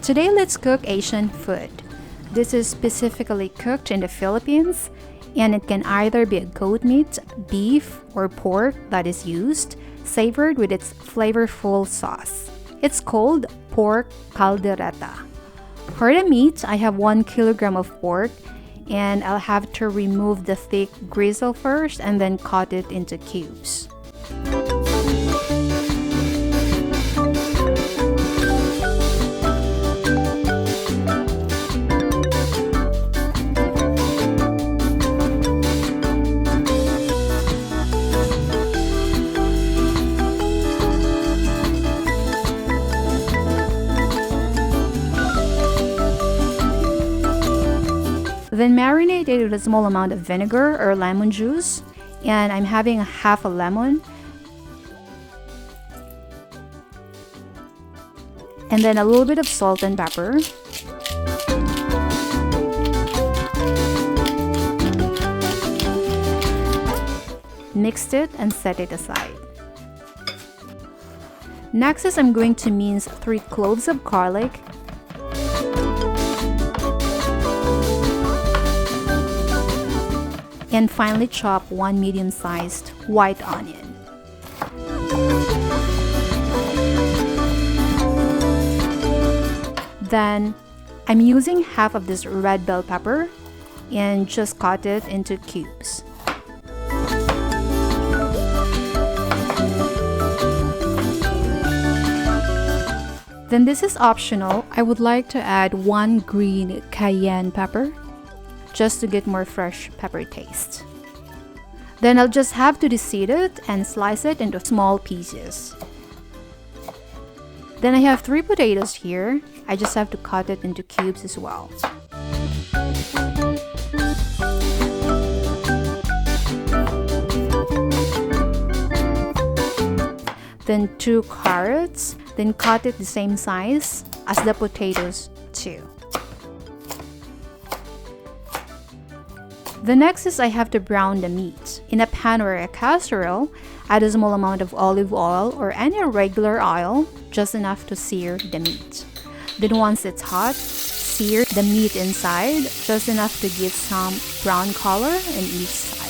Today let's cook Asian food. This is specifically cooked in the Philippines, and it can either be a goat meat, beef, or pork that is used, savored with its flavorful sauce. It's called pork caldereta. For the meat, I have 1 kilogram of pork, and I'll have to remove the thick gristle first and then cut it into cubes. Then marinate it with a small amount of vinegar or lemon juice, and I'm having half a lemon. And then a little bit of salt and pepper. Mixed it and set it aside. Next is I'm going to mince 3 cloves of garlic, and finally chop 1 medium-sized white onion. Then I'm using half of this red bell pepper and just cut it into cubes. Then this is optional. I would like to add 1 green cayenne pepper, just to get more fresh pepper taste. Then I'll just have to deseed it and slice it into small pieces. Then I have 3 potatoes here. I just have to cut it into cubes as well. Then 2 carrots, then cut it the same size as the potatoes too. The next is I have to brown the meat. In a pan or a casserole, add a small amount of olive oil or any regular oil, just enough to sear the meat. Then once it's hot, sear the meat inside, just enough to give some brown color in each side.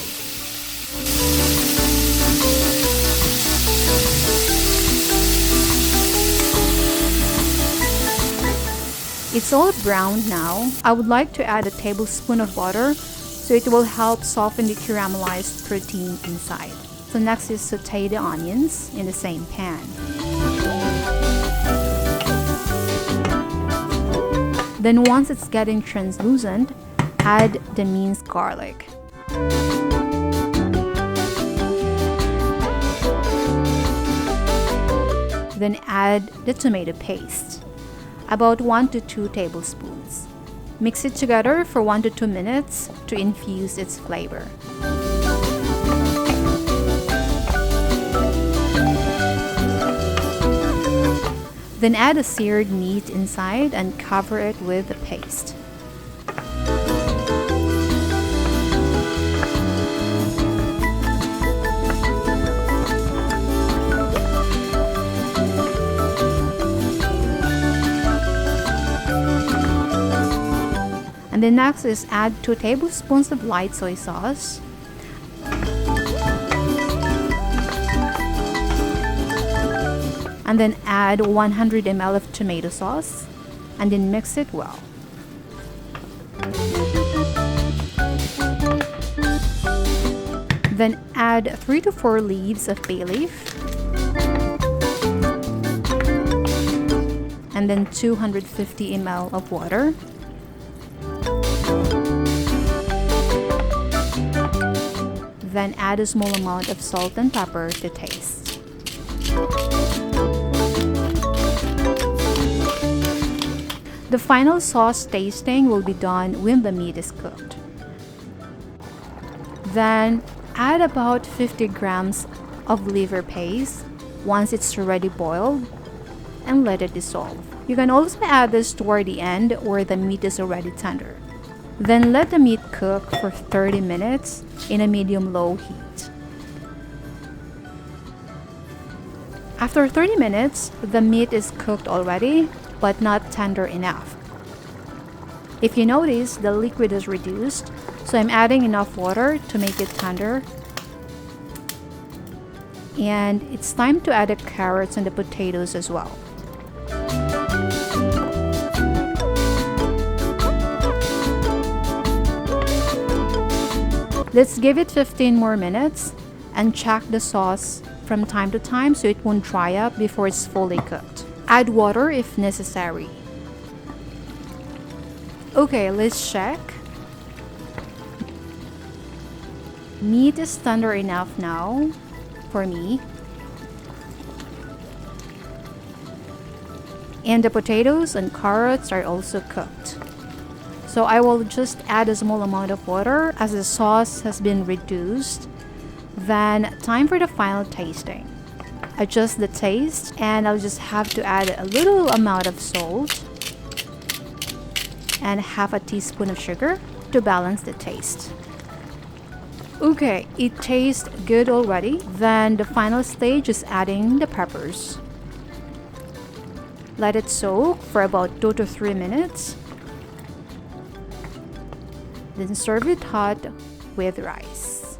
It's all browned now. I would like to add a tablespoon of butter, so it will help soften the caramelized protein inside. So next is saute the onions in the same pan. Then once it's getting translucent, add the minced garlic. Then add the tomato paste, about 1 to 2 tablespoons. Mix it together for 1 to 2 minutes to infuse its flavor. Then add the seared meat inside and cover it with the paste. And then next is add 2 tablespoons of light soy sauce. And then add 100 ml of tomato sauce and then mix it well. Then add 3 to 4 leaves of bay leaf. And then 250 ml of water. Then add a small amount of salt and pepper to taste. The final sauce tasting will be done when the meat is cooked. Then add about 50 grams of liver paste once it's already boiled and let it dissolve. You can also add this toward the end where the meat is already tender. Then let the meat cook for 30 minutes in a medium-low heat. After 30 minutes, the meat is cooked already. but not tender enough. If you notice, the liquid is reduced, so I'm adding enough water to make it tender. And it's time to add the carrots and the potatoes as well. Let's give it 15 more minutes and check the sauce from time to time so it won't dry up before it's fully cooked. Add water if necessary. Okay, let's check. Meat is tender enough now for me. And the potatoes and carrots are also cooked. So I will just add a small amount of water as the sauce has been reduced. Then time for the final tasting. Adjust the taste, and I'll just have to add a little amount of salt and half a teaspoon of sugar to balance the taste. Okay, it tastes good already. Then the final stage is adding the peppers. Let it soak for about 2 to 3 minutes. Then serve it hot with rice.